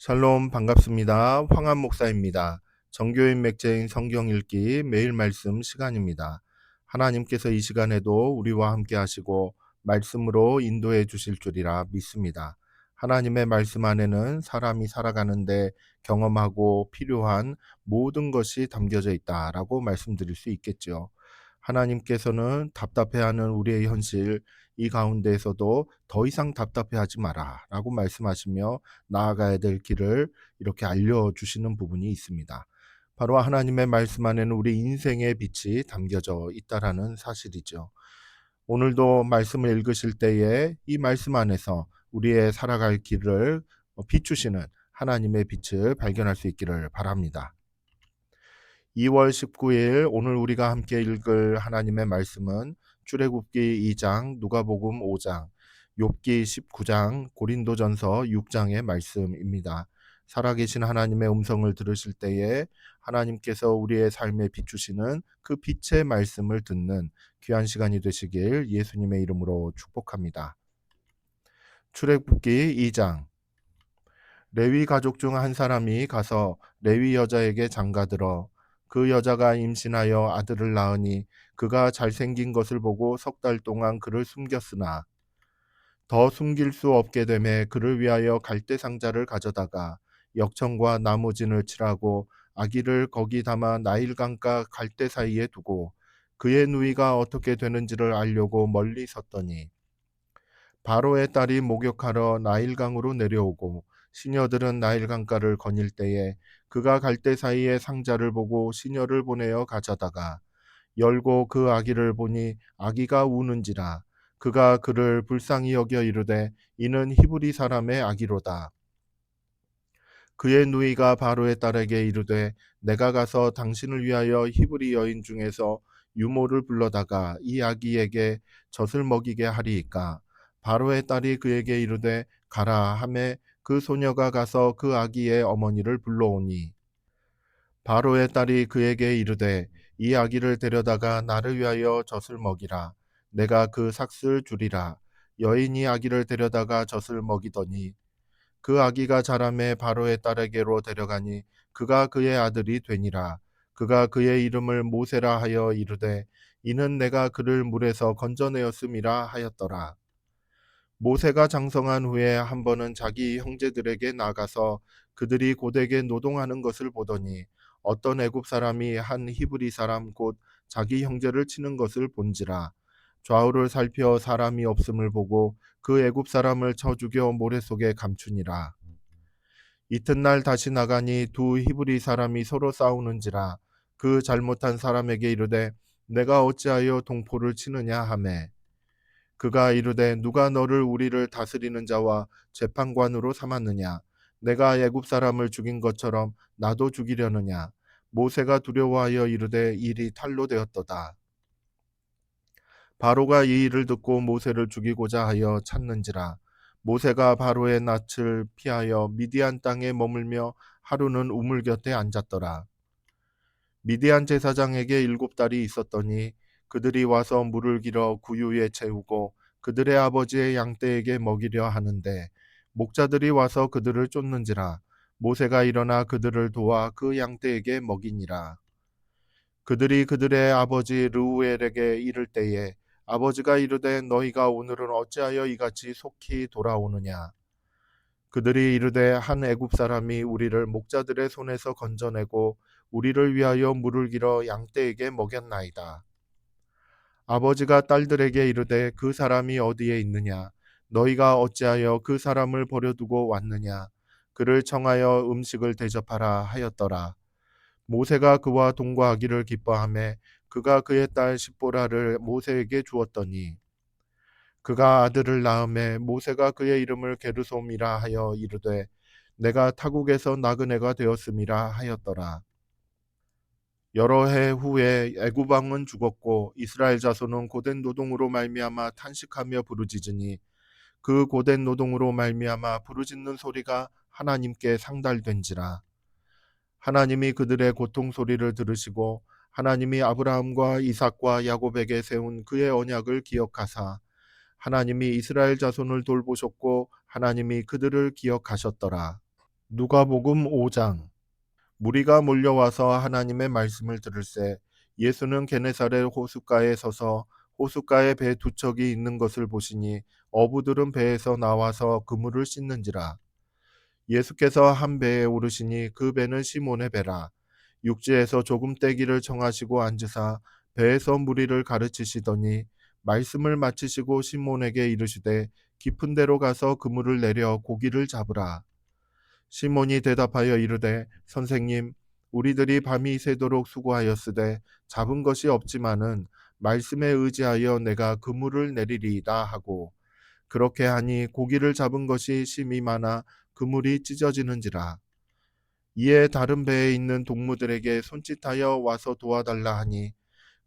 샬롬 반갑습니다. 황한 목사입니다. 정교인 맥제인 성경 읽기 매일 말씀 시간입니다. 하나님께서 이 시간에도 우리와 함께 하시고 말씀으로 인도해 주실 줄이라 믿습니다. 하나님의 말씀 안에는 사람이 살아가는데 경험하고 필요한 모든 것이 담겨져 있다라고 말씀드릴 수 있겠죠. 하나님께서는 답답해하는 우리의 현실 이 가운데에서도 더 이상 답답해하지 마라라고 말씀하시며 나아가야 될 길을 이렇게 알려주시는 부분이 있습니다. 바로 하나님의 말씀 안에는 우리 인생의 빛이 담겨져 있다라는 사실이죠. 오늘도 말씀을 읽으실 때에 이 말씀 안에서 우리의 살아갈 길을 비추시는 하나님의 빛을 발견할 수 있기를 바랍니다. 2월 19일 오늘 우리가 함께 읽을 하나님의 말씀은 출애굽기 2장, 누가복음 5장, 욥기 19장, 고린도전서 6장의 말씀입니다. 살아계신 하나님의 음성을 들으실 때에 하나님께서 우리의 삶에 비추시는 그 빛의 말씀을 듣는 귀한 시간이 되시길 예수님의 이름으로 축복합니다. 출애굽기 2장. 레위 가족 중 한 사람이 가서 레위 여자에게 장가들어 그 여자가 임신하여 아들을 낳으니 그가 잘생긴 것을 보고 3달 동안 그를 숨겼으나 더 숨길 수 없게 되매 그를 위하여 갈대 상자를 가져다가 역청과 나무진을 칠하고 아기를 거기 담아 나일강가 갈대 사이에 두고 그의 누이가 어떻게 되는지를 알려고 멀리 섰더니 바로의 딸이 목욕하러 나일강으로 내려오고 시녀들은 나일강가를 거닐 때에 그가 갈대 사이에 상자를 보고 시녀를 보내어 가져다가 열고 그 아기를 보니 아기가 우는지라 그가 그를 불쌍히 여겨 이르되 이는 히브리 사람의 아기로다. 그의 누이가 바로의 딸에게 이르되 내가 가서 당신을 위하여 히브리 여인 중에서 유모를 불러다가 이 아기에게 젖을 먹이게 하리이까. 바로의 딸이 그에게 이르되 가라 하매 그 소녀가 가서 그 아기의 어머니를 불러오니 바로의 딸이 그에게 이르되 이 아기를 데려다가 나를 위하여 젖을 먹이라. 내가 그 삭슬 주리라. 여인이 아기를 데려다가 젖을 먹이더니 그 아기가 자라매 바로의 딸에게로 데려가니 그가 그의 아들이 되니라. 그가 그의 이름을 모세라 하여 이르되 이는 내가 그를 물에서 건져내었음이라 하였더라. 모세가 장성한 후에 한 번은 자기 형제들에게 나가서 그들이 고되게 노동하는 것을 보더니 어떤 애굽 사람이 한 히브리 사람 곧 자기 형제를 치는 것을 본지라. 좌우를 살펴 사람이 없음을 보고 그 애굽 사람을 쳐 죽여 모래 속에 감추니라. 이튿날 다시 나가니 두 히브리 사람이 서로 싸우는지라. 그 잘못한 사람에게 이르되 내가 어찌하여 동포를 치느냐 하매 그가 이르되 누가 너를 우리를 다스리는 자와 재판관으로 삼았느냐. 내가 애굽 사람을 죽인 것처럼 나도 죽이려느냐. 모세가 두려워하여 이르되 일이 탈로 되었도다. 바로가 이 일을 듣고 모세를 죽이고자 하여 찾는지라. 모세가 바로의 낯을 피하여 미디안 땅에 머물며 하루는 우물 곁에 앉았더라. 미디안 제사장에게 7딸이 있었더니 그들이 와서 물을 길어 구유에 채우고 그들의 아버지의 양떼에게 먹이려 하는데 목자들이 와서 그들을 쫓는지라. 모세가 일어나 그들을 도와 그 양떼에게 먹이니라. 그들이 그들의 아버지 르우엘에게 이를 때에 아버지가 이르되 너희가 오늘은 어찌하여 이같이 속히 돌아오느냐. 그들이 이르되 한 애굽 사람이 우리를 목자들의 손에서 건져내고 우리를 위하여 물을 길어 양떼에게 먹였나이다. 아버지가 딸들에게 이르되 그 사람이 어디에 있느냐. 너희가 어찌하여 그 사람을 버려두고 왔느냐. 그를 청하여 음식을 대접하라 하였더라. 모세가 그와 동거하기를 기뻐하매 그가 그의 딸 십보라를 모세에게 주었더니 그가 아들을 낳음에 모세가 그의 이름을 게르솜이라 하여 이르되 내가 타국에서 나그네가 되었음이라 하였더라. 여러 해 후에 애굽 왕은 죽었고 이스라엘 자손은 고된 노동으로 말미암아 탄식하며 부르짖으니 그 고된 노동으로 말미암아 부르짖는 소리가 하나님께 상달된지라. 하나님이 그들의 고통 소리를 들으시고 하나님이 아브라함과 이삭과 야곱에게 세운 그의 언약을 기억하사 하나님이 이스라엘 자손을 돌보셨고 하나님이 그들을 기억하셨더라. 누가복음 5장. 무리가 몰려와서 하나님의 말씀을 들을새 예수는 게네사렛 호숫가에 서서 호숫가에 배 두 척이 있는 것을 보시니 어부들은 배에서 나와서 그물을 씻는지라. 예수께서 한 배에 오르시니 그 배는 시몬의 배라. 육지에서 조금 떼기를 청하시고 앉으사 배에서 무리를 가르치시더니 말씀을 마치시고 시몬에게 이르시되 깊은 데로 가서 그물을 내려 고기를 잡으라. 시몬이 대답하여 이르되 선생님, 우리들이 밤이 새도록 수고하였으되 잡은 것이 없지만은 말씀에 의지하여 내가 그물을 내리리이다 하고, 그렇게 하니 고기를 잡은 것이 심히 많아 그물이 찢어지는지라. 이에 다른 배에 있는 동무들에게 손짓하여 와서 도와달라 하니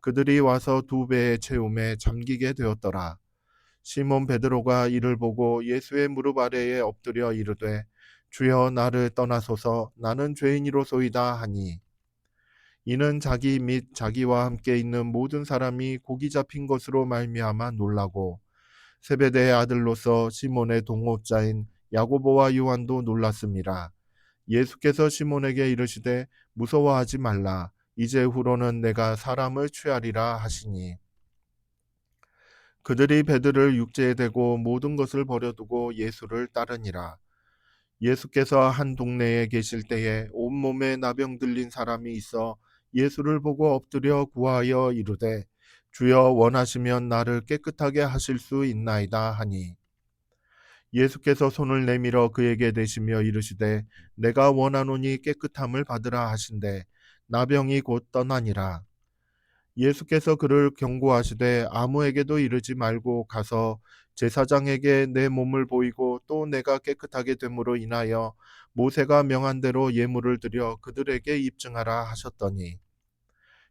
그들이 와서 두 배의 채움에 잠기게 되었더라. 시몬 베드로가 이를 보고 예수의 무릎 아래에 엎드려 이르되 주여, 나를 떠나소서, 나는 죄인이로소이다 하니, 이는 자기 및 자기와 함께 있는 모든 사람이 고기 잡힌 것으로 말미암아 놀라고 세베대의 아들로서 시몬의 동업자인 야고보와 요한도 놀랐습니다. 예수께서 시몬에게 이르시되 무서워하지 말라, 이제 후로는 내가 사람을 취하리라 하시니, 그들이 배들을 육지에 대고 모든 것을 버려두고 예수를 따르니라. 예수께서 한 동네에 계실 때에 온몸에 나병 들린 사람이 있어 예수를 보고 엎드려 구하여 이르되 주여, 원하시면 나를 깨끗하게 하실 수 있나이다 하니, 예수께서 손을 내밀어 그에게 대시며 이르시되 내가 원하노니 깨끗함을 받으라 하신대 나병이 곧 떠나니라. 예수께서 그를 경고하시되 아무에게도 이르지 말고 가서 제사장에게 내 몸을 보이고 또 내가 깨끗하게 됨으로 인하여 모세가 명한 대로 예물을 드려 그들에게 입증하라 하셨더니,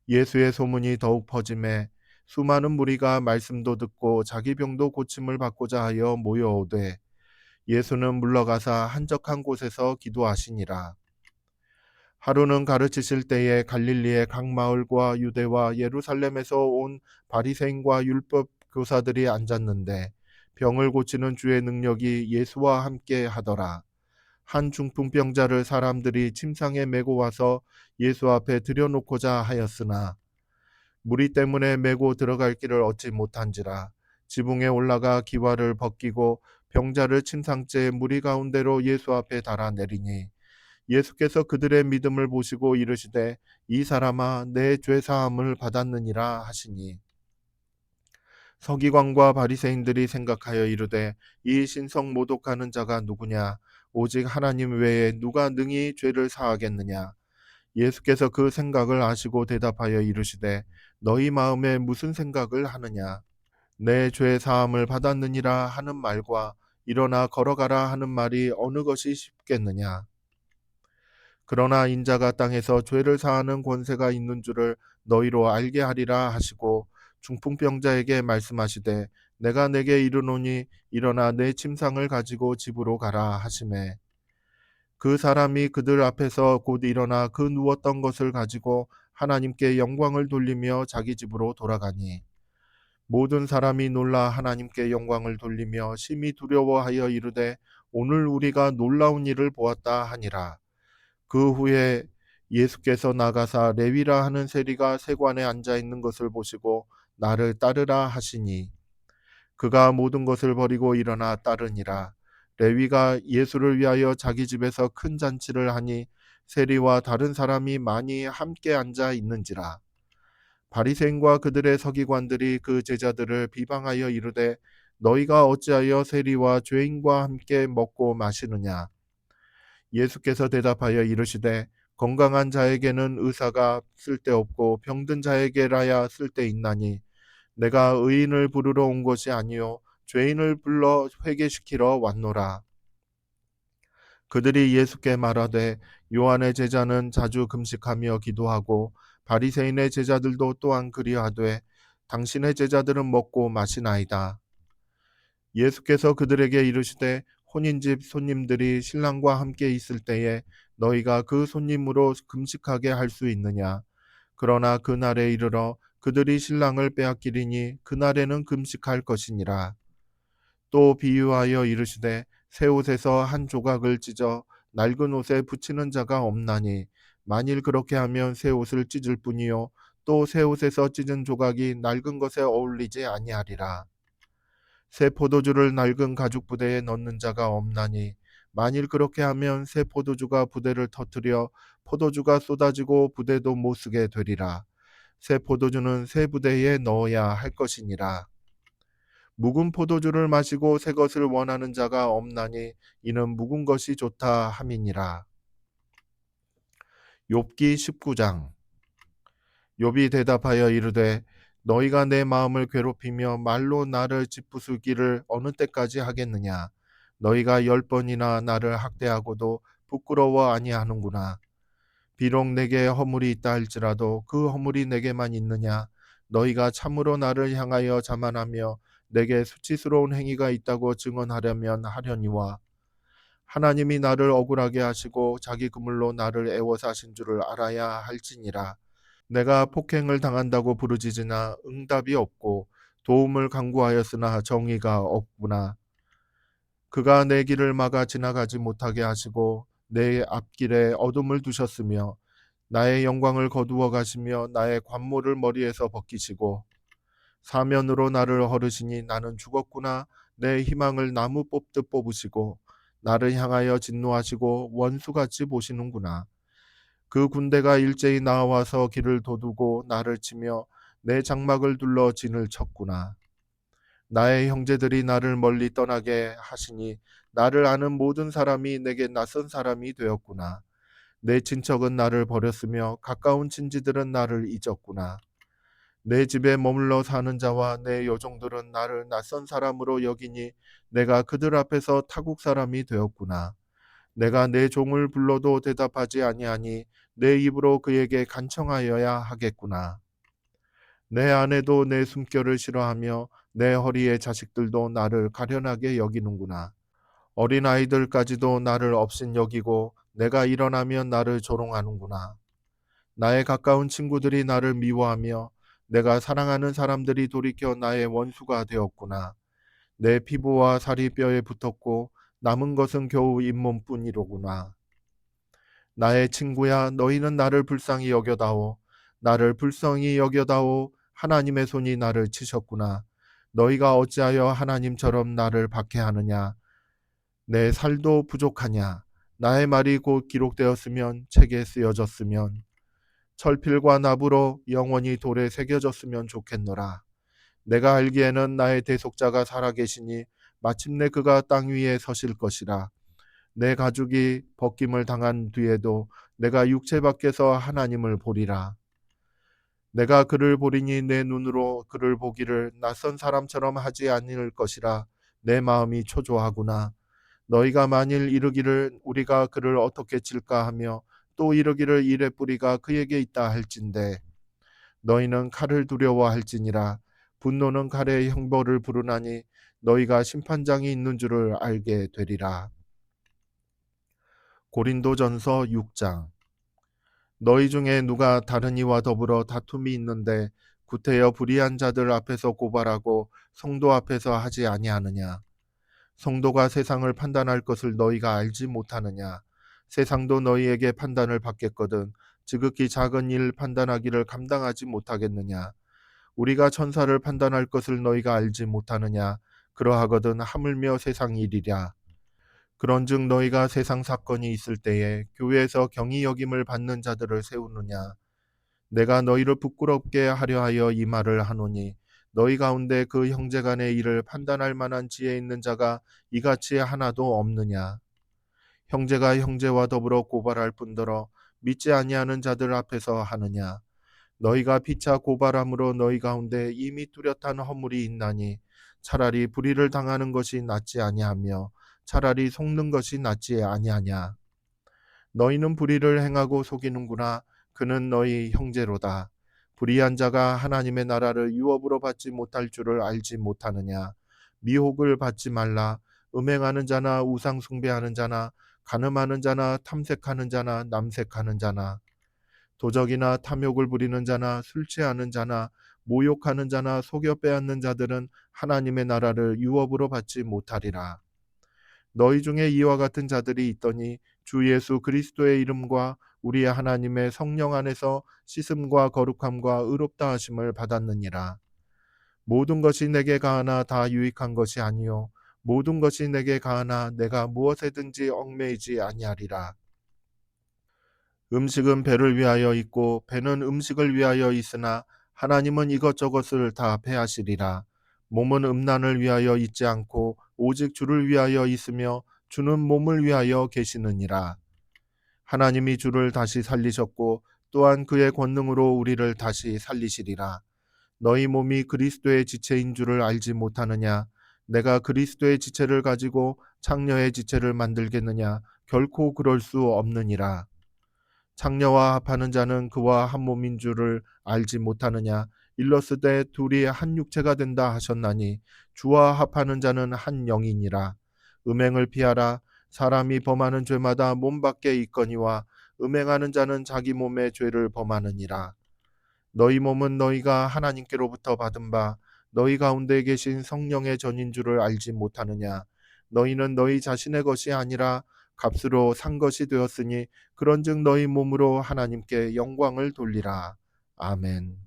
예수의 소문이 더욱 퍼짐에 수많은 무리가 말씀도 듣고 자기 병도 고침을 받고자 하여 모여오되 예수는 물러가사 한적한 곳에서 기도하시니라. 하루는 가르치실 때에 갈릴리의 각 마을과 유대와 예루살렘에서 온 바리새인과 율법 교사들이 앉았는데 병을 고치는 주의 능력이 예수와 함께 하더라. 한 중풍병자를 사람들이 침상에 메고 와서 예수 앞에 들여놓고자 하였으나 무리 때문에 메고 들어갈 길을 얻지 못한지라. 지붕에 올라가 기와를 벗기고 병자를 침상째 무리 가운데로 예수 앞에 달아 내리니, 예수께서 그들의 믿음을 보시고 이르시되 이 사람아, 내 죄 사함을 받았느니라 하시니, 서기관과 바리새인들이 생각하여 이르되 이 신성 모독하는 자가 누구냐, 오직 하나님 외에 누가 능히 죄를 사하겠느냐. 예수께서 그 생각을 아시고 대답하여 이르시되 너희 마음에 무슨 생각을 하느냐. 내 죄 사함을 받았느니라 하는 말과 일어나 걸어가라 하는 말이 어느 것이 쉽겠느냐. 그러나 인자가 땅에서 죄를 사하는 권세가 있는 줄을 너희로 알게 하리라 하시고 중풍병자에게 말씀하시되 내가 내게 이르노니 일어나 내 침상을 가지고 집으로 가라 하시매, 그 사람이 그들 앞에서 곧 일어나 그 누웠던 것을 가지고 하나님께 영광을 돌리며 자기 집으로 돌아가니, 모든 사람이 놀라 하나님께 영광을 돌리며 심히 두려워하여 이르되 오늘 우리가 놀라운 일을 보았다 하니라. 그 후에 예수께서 나가사 레위라 하는 세리가 세관에 앉아 있는 것을 보시고 나를 따르라 하시니, 그가 모든 것을 버리고 일어나 따르니라. 레위가 예수를 위하여 자기 집에서 큰 잔치를 하니 세리와 다른 사람이 많이 함께 앉아 있는지라. 바리새인과 그들의 서기관들이 그 제자들을 비방하여 이르되 너희가 어찌하여 세리와 죄인과 함께 먹고 마시느냐. 예수께서 대답하여 이르시되 건강한 자에게는 의사가 쓸데없고 병든 자에게라야 쓸데있나니 내가 의인을 부르러 온 것이 아니요 죄인을 불러 회개시키러 왔노라. 그들이 예수께 말하되 요한의 제자는 자주 금식하며 기도하고 바리새인의 제자들도 또한 그리하되 당신의 제자들은 먹고 마시나이다. 예수께서 그들에게 이르시되 혼인집 손님들이 신랑과 함께 있을 때에 너희가 그 손님으로 금식하게 할 수 있느냐. 그러나 그날에 이르러 그들이 신랑을 빼앗기리니 그날에는 금식할 것이니라. 또 비유하여 이르시되 새 옷에서 한 조각을 찢어 낡은 옷에 붙이는 자가 없나니 만일 그렇게 하면 새 옷을 찢을 뿐이요 또 새 옷에서 찢은 조각이 낡은 것에 어울리지 아니하리라. 새 포도주를 낡은 가죽 부대에 넣는 자가 없나니 만일 그렇게 하면 새 포도주가 부대를 터뜨려 포도주가 쏟아지고 부대도 못 쓰게 되리라. 새 포도주는 새 부대에 넣어야 할 것이니라. 묵은 포도주를 마시고 새 것을 원하는 자가 없나니 이는 묵은 것이 좋다 함이니라. 욥기 19장. 욥이 대답하여 이르되 너희가 내 마음을 괴롭히며 말로 나를 짓부수기를 어느 때까지 하겠느냐. 너희가 10번이나 나를 학대하고도 부끄러워 아니하는구나. 비록 내게 허물이 있다 할지라도 그 허물이 내게만 있느냐. 너희가 참으로 나를 향하여 자만하며 내게 수치스러운 행위가 있다고 증언하려면 하려니와 하나님이 나를 억울하게 하시고 자기 그물로 나를 애워사신 줄을 알아야 할지니라. 내가 폭행을 당한다고 부르짖으나 응답이 없고 도움을 간구하였으나 정의가 없구나. 그가 내 길을 막아 지나가지 못하게 하시고 내 앞길에 어둠을 두셨으며 나의 영광을 거두어 가시며 나의 관모를 머리에서 벗기시고 사면으로 나를 허르시니 나는 죽었구나. 내 희망을 나무 뽑듯 뽑으시고 나를 향하여 진노하시고 원수같이 보시는구나. 그 군대가 일제히 나와서 길을 도두고 나를 치며 내 장막을 둘러 진을 쳤구나. 나의 형제들이 나를 멀리 떠나게 하시니 나를 아는 모든 사람이 내게 낯선 사람이 되었구나. 내 친척은 나를 버렸으며 가까운 친지들은 나를 잊었구나. 내 집에 머물러 사는 자와 내 여종들은 나를 낯선 사람으로 여기니 내가 그들 앞에서 타국 사람이 되었구나. 내가 내 종을 불러도 대답하지 아니하니 내 입으로 그에게 간청하여야 하겠구나. 내 아내도 내 숨결을 싫어하며 내 허리의 자식들도 나를 가련하게 여기는구나. 어린아이들까지도 나를 업신여기고 내가 일어나면 나를 조롱하는구나. 나의 가까운 친구들이 나를 미워하며 내가 사랑하는 사람들이 돌이켜 나의 원수가 되었구나. 내 피부와 살이 뼈에 붙었고 남은 것은 겨우 잇몸뿐이로구나. 나의 친구야 너희는 나를 불쌍히 여겨다오. 나를 불쌍히 여겨다오. 하나님의 손이 나를 치셨구나. 너희가 어찌하여 하나님처럼 나를 박해하느냐. 내 살도 부족하냐. 나의 말이 곧 기록되었으면 책에 쓰여졌으면 철필과 납으로 영원히 돌에 새겨졌으면 좋겠노라. 내가 알기에는 나의 대속자가 살아계시니 마침내 그가 땅 위에 서실 것이라. 내 가죽이 벗김을 당한 뒤에도 내가 육체 밖에서 하나님을 보리라. 내가 그를 보리니 내 눈으로 그를 보기를 낯선 사람처럼 하지 않을 것이라. 내 마음이 초조하구나. 너희가 만일 이르기를 우리가 그를 어떻게 칠까 하며 또 이르기를 일의 뿌리가 그에게 있다 할진대 너희는 칼을 두려워할지니라. 분노는 칼의 형벌을 부르나니 너희가 심판장이 있는 줄을 알게 되리라. 고린도전서 6장. 너희 중에 누가 다른 이와 더불어 다툼이 있는데 구태여 불의한 자들 앞에서 고발하고 성도 앞에서 하지 아니하느냐. 성도가 세상을 판단할 것을 너희가 알지 못하느냐. 세상도 너희에게 판단을 받겠거든 지극히 작은 일 판단하기를 감당하지 못하겠느냐. 우리가 천사를 판단할 것을 너희가 알지 못하느냐. 그러하거든 하물며 세상 일이랴. 그런즉 너희가 세상 사건이 있을 때에 교회에서 경히 여김을 받는 자들을 세우느냐. 내가 너희를 부끄럽게 하려 하여 이 말을 하노니 너희 가운데 그 형제간의 일을 판단할 만한 지혜 있는 자가 이같이 하나도 없느냐. 형제가 형제와 더불어 고발할 뿐더러 믿지 아니하는 자들 앞에서 하느냐. 너희가 피차 고발함으로 너희 가운데 이미 뚜렷한 허물이 있나니 차라리 불의를 당하는 것이 낫지 아니하며 차라리 속는 것이 낫지 아니하냐. 너희는 불의를 행하고 속이는구나. 그는 너희 형제로다. 불의한 자가 하나님의 나라를 유업으로 받지 못할 줄을 알지 못하느냐. 미혹을 받지 말라. 음행하는 자나 우상 숭배하는 자나 간음하는 자나 탐색하는 자나 남색하는 자나 도적이나 탐욕을 부리는 자나 술 취하는 자나 모욕하는 자나 속여 빼앗는 자들은 하나님의 나라를 유업으로 받지 못하리라. 너희 중에 이와 같은 자들이 있더니 주 예수 그리스도의 이름과 우리 하나님의 성령 안에서 씻음과 거룩함과 의롭다 하심을 받았느니라. 모든 것이 내게 가하나 다 유익한 것이 아니요 모든 것이 내게 가하나 내가 무엇에든지 얽매이지 아니하리라. 음식은 배를 위하여 있고 배는 음식을 위하여 있으나 하나님은 이것저것을 다 패하시리라. 몸은 음란을 위하여 있지 않고 오직 주를 위하여 있으며 주는 몸을 위하여 계시느니라. 하나님이 주를 다시 살리셨고 또한 그의 권능으로 우리를 다시 살리시리라. 너희 몸이 그리스도의 지체인 줄을 알지 못하느냐? 내가 그리스도의 지체를 가지고 창녀의 지체를 만들겠느냐? 결코 그럴 수 없느니라. 창녀와 합하는 자는 그와 한 몸인 줄을 알지 못하느냐? 일러스되 둘이 한 육체가 된다 하셨나니 주와 합하는 자는 한 영이니라. 음행을 피하라. 사람이 범하는 죄마다 몸 밖에 있거니와 음행하는 자는 자기 몸의 죄를 범하느니라. 너희 몸은 너희가 하나님께로부터 받은 바 너희 가운데 계신 성령의 전인 줄을 알지 못하느냐? 너희는 너희 자신의 것이 아니라 값으로 산 것이 되었으니 그런즉 너희 몸으로 하나님께 영광을 돌리라. 아멘.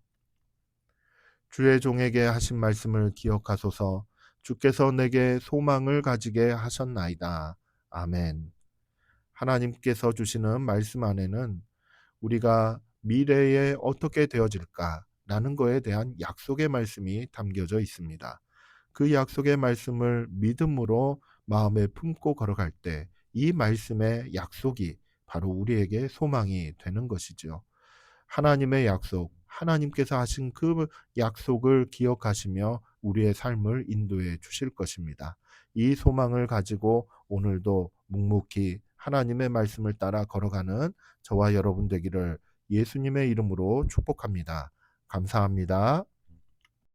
주의 종에게 하신 말씀을 기억하소서. 주께서 내게 소망을 가지게 하셨나이다. 아멘. 하나님께서 주시는 말씀 안에는 우리가 미래에 어떻게 되어질까라는 거에 대한 약속의 말씀이 담겨져 있습니다. 그 약속의 말씀을 믿음으로 마음에 품고 걸어갈 때 이 말씀의 약속이 바로 우리에게 소망이 되는 것이죠. 하나님의 약속, 하나님께서 하신 그 약속을 기억하시며 우리의 삶을 인도해 주실 것입니다. 이 소망을 가지고 오늘도 묵묵히 하나님의 말씀을 따라 걸어가는 저와 여러분 되기를 예수님의 이름으로 축복합니다. 감사합니다.